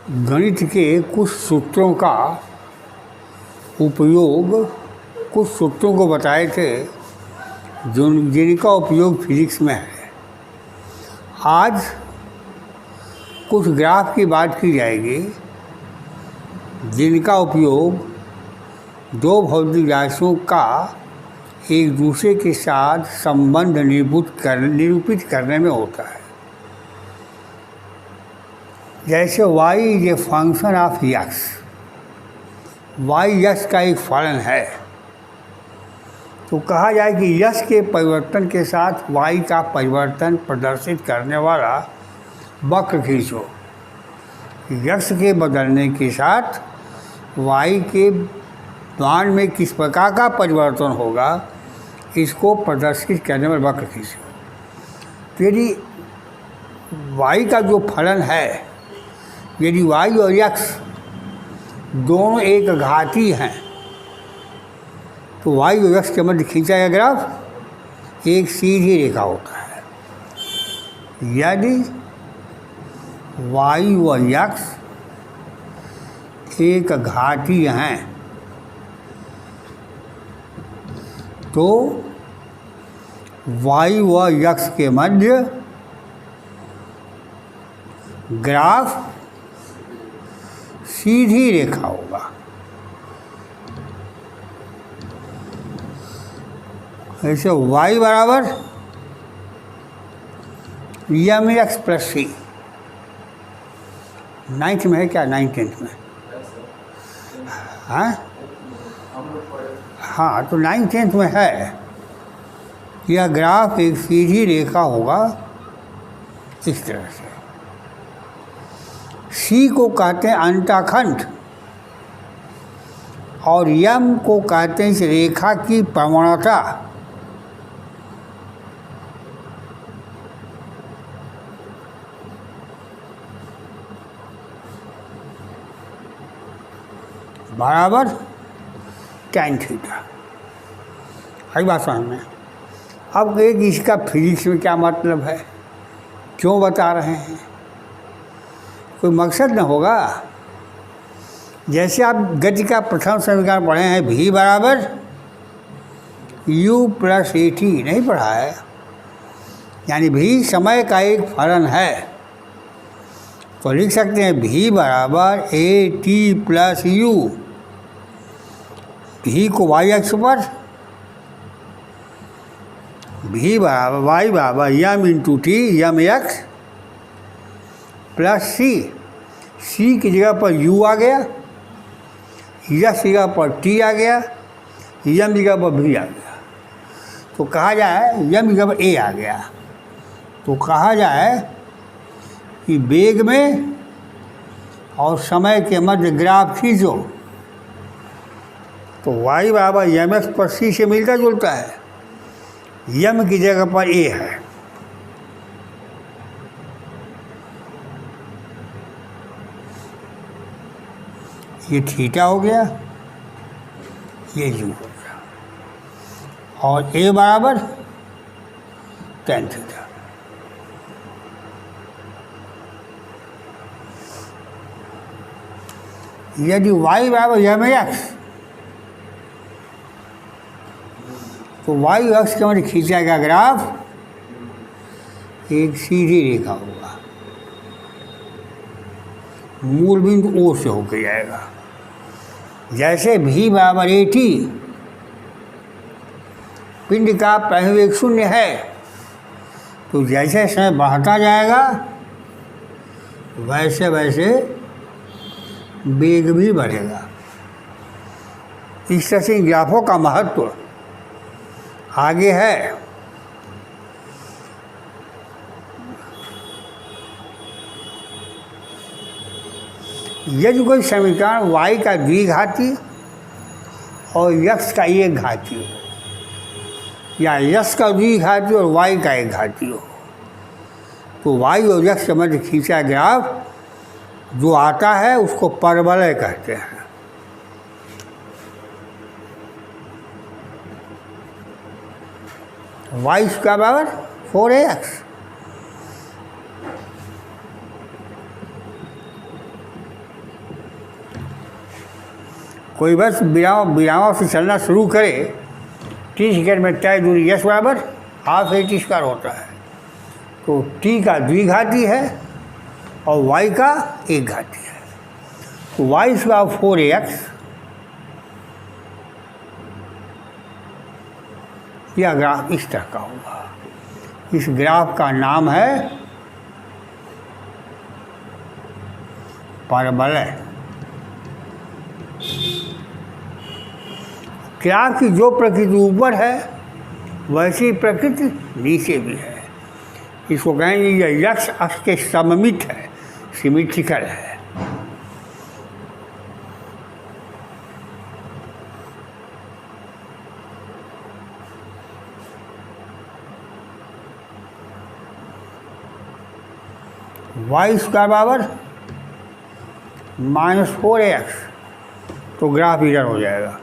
गणित के कुछ सूत्रों का उपयोग, कुछ सूत्रों को बताए थे जिनका उपयोग फिजिक्स में है। आज कुछ ग्राफ की बात की जाएगी जिनका उपयोग दो भौतिक राशियों का एक दूसरे के साथ संबंध निरूपित करने में होता है। जैसे y is a function of x, y x का एक फलन है, तो कहा जाए कि यक्स के परिवर्तन के साथ y का परिवर्तन प्रदर्शित करने वाला वक्र खींचो। यक्स के बदलने के साथ y के मान में किस प्रकार का परिवर्तन होगा, इसको प्रदर्शित करने वाला वक्र खींचो। तो यदि y का जो फलन है, यदि y और x दोनों एक घाती हैं, तो y और x के मध्य खींचा गया ग्राफ एक सीधी रेखा होता है। यदि y और x एक घाती हैं, तो y व x के मध्य ग्राफ सीधी रेखा होगा। ऐसे y बराबर mx प्लस सी। 9th में है क्या? 9th में? हाँ, तो 9th में है। यह ग्राफ एक सीधी रेखा होगा इस तरह से। सी को कहते हैं अंतःखंड और यम को कहते हैं इस रेखा की प्रवणता। बराबर tan थीटा। हर बात समझ में। अब एक इसका फिजिक्स में क्या मतलब है, क्यों बता रहे हैं, कोई मकसद न होगा। जैसे आप गति का प्रथम समीकरण पढ़े हैं, v बराबर u प्लस at, नहीं पढ़ा है? यानी v समय का एक फलन है, तो लिख सकते हैं v बराबर at प्लस u। v को y अक्ष पर, v बराबर y बराबर यम इंटू टी, यम एक्स प्लस सी। सी की जगह पर u आ गया, यस की जगह पर t आ गया, यम की जगह पर v आ गया। तो कहा जाए यम की जगह पर a आ गया, तो कहा जाए कि वेग में और समय के मध्य ग्राफ खींचो, तो y बराबर यम एक्स पर सी से मिलता जुलता है। यम की जगह पर a है, ये थीटा हो गया, ये यू हो गया, और a बराबर tan थीटा। यदि y बराबर यम एक्स, तो y अक्ष के मध्य खींचा गया ग्राफ एक सीधी रेखा होगा, मूल बिंदु O से होकर जाएगा। जैसे v बराबर at, पिंड का प्रारंभिक वेग 0 है, तो जैसे समय बढ़ता जाएगा वैसे वैसे वेग भी बढ़ेगा। इस तरह से इन ग्राफों का महत्व आगे है। यदि कोई समीकरण y का द्विघाती और x का एक घाती हो, या x का द्विघाती और y का एक घाती हो, तो y और x के मध्य खींचा ग्राफ जो आता है उसको परवलय कहते हैं। y स्क्वायर बराबर 4ax। कोई बस बिरामा से चलना शुरू करे, 30 सेकंड में तय दूरी यस बराबर हाफ ए टी स्क्वायर होता है। तो टी का द्विघाती है और वाई का एक घाती है। तो वाई स्क्वायर 4ax, यह ग्राफ इस तरह का होगा। इस ग्राफ का नाम है परवलय। ग्राफ की जो प्रकृति ऊपर है वैसी प्रकृति नीचे भी है। इसको कहेंगे यह यक्ष अक्ष के सममित है, सिमिट्रिकल है। वाई स्क्वायर बराबर -4ax, तो ग्राफ इधर हो जाएगा।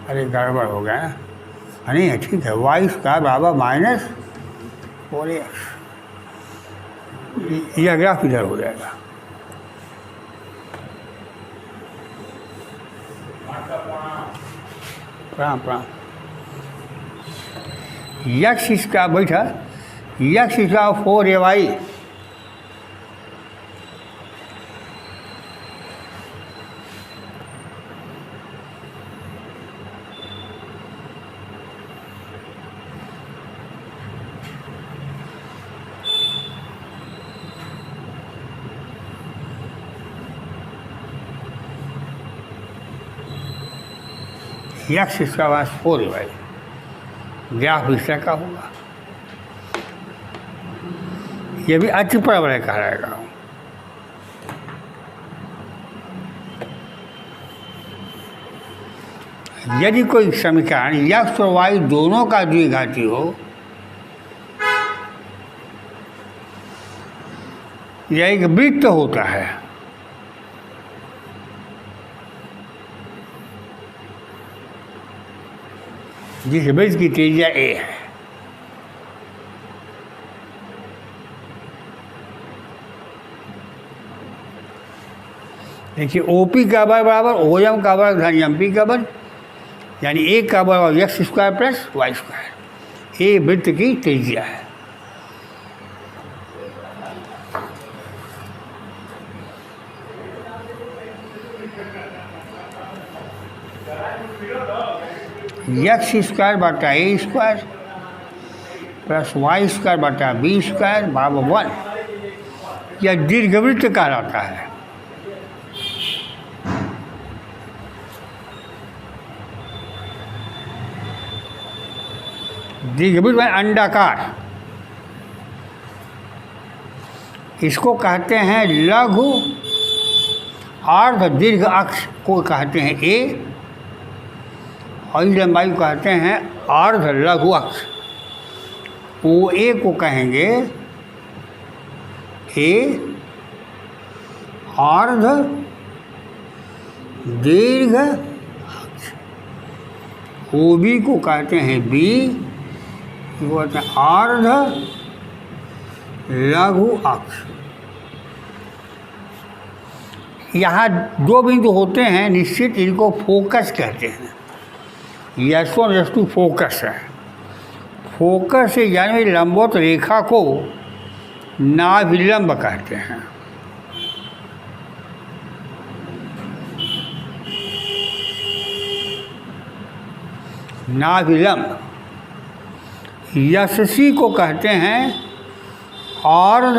अरे गड़बड़ हो गया ना, नहीं है ठीक है। वाई स्क्वायर बराबर -4ax, यह ग्राफ इधर हो जाएगा। प्रणाम प्रणाम। यक्ष इसका बैठा, यक्ष इसका 4ay, यक्ष इसका पास 4ay, ग्राफ इस तरह का होगा। यह भी अति परवलय कहा जाएगा। यदि कोई समीकरण यक्ष और वाई दोनों का द्विघाती हो, यह एक वृत्त होता है। जिस वृत्त की त्रिज्या a है। देखिए OP का बल बराबर OM का बल धन MP का बल, यानी a का बल x square plus y square. ये वृत्त की त्रिज्या है। एक्स स्क्वायर बटा a square plus y square बटा बी स्क्वायर बराबर 1, यह दीर्घवृत्त कहलाता है। दीर्घवृत्त में अंडाकार, इसको कहते हैं लघु अर्ध दीर्घ अक्ष को कहते हैं ए, और इस लंबाई को कहते हैं अर्ध लघु अक्ष। ओ ए को कहेंगे ए अर्ध दीर्घ अक्ष, ओ बी को कहते हैं बी, इसको कहते हैं अर्ध लघु अक्ष। यहाँ दो बिंदु होते हैं निश्चित, इनको फोकस कहते हैं। S1 फोकस है। फोकस से यानी लंबवत रेखा को नाभिलंब कहते हैं। नाभिलंब। यशसी को कहते हैं अर्ध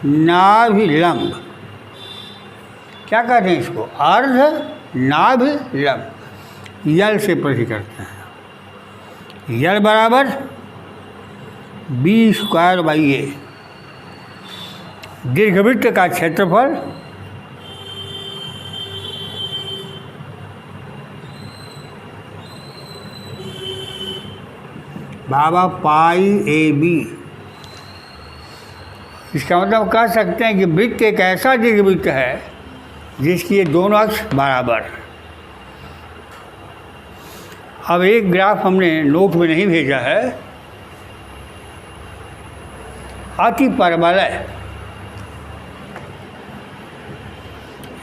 नाभिलंब। क्या कहते हैं इसको? अर्ध नाभिलंब। यल से प्रति करते हैं। यल बराबर बी स्क्वायर बाई ए। दीर्घवृत्त का क्षेत्रफल बाबा पाई ए बी। इसका मतलब कह सकते हैं कि वृत्त एक ऐसा दीर्घवृत्त है जिसकी ये दोनों अक्ष बराबर है। अब एक ग्राफ हमने नोट में नहीं भेजा है। अति परवलय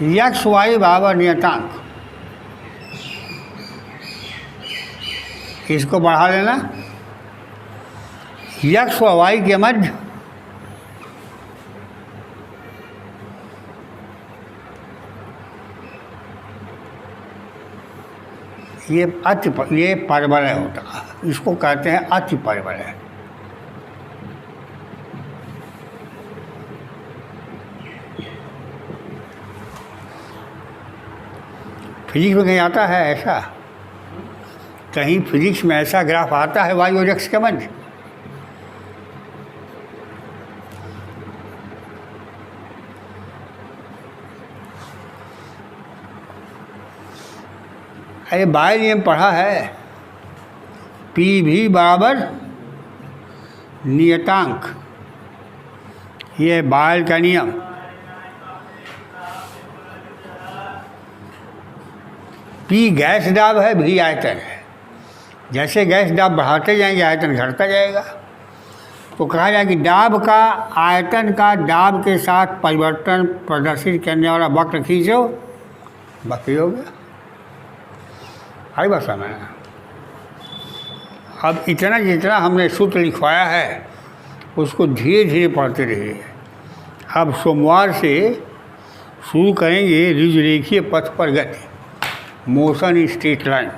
यक्स वाई बराबर नियतांक, इसको बढ़ा लेना। यक्स और वाई के मध्य ये परवलय होता है, इसको कहते हैं अति परवलय। फिजिक्स में कहीं आता है ऐसा? कहीं फिजिक्स में ऐसा ग्राफ आता है वाई और एक्स के मध्य? अरे बाय नियम पढ़ा है, पी भी बराबर नियतांक, ये बायल का नियम। पी गैस दाब है, भी आयतन है। जैसे गैस दाब बढ़ाते जाएंगे आयतन घटता जाएगा। तो कहा जाए कि दाब का आयतन का दाब के साथ परिवर्तन प्रदर्शित करने वाला वक्र खींचो, बाकी हो गया। आई बात समझ में? अब इतना जितना हमने सूत्र लिखवाया है उसको धीरे धीरे पढ़ते रहिए। अब सोमवार से शुरू करेंगे ऋजुरेखीय पथ पर गति, मोशन इन स्ट्रेट लाइन।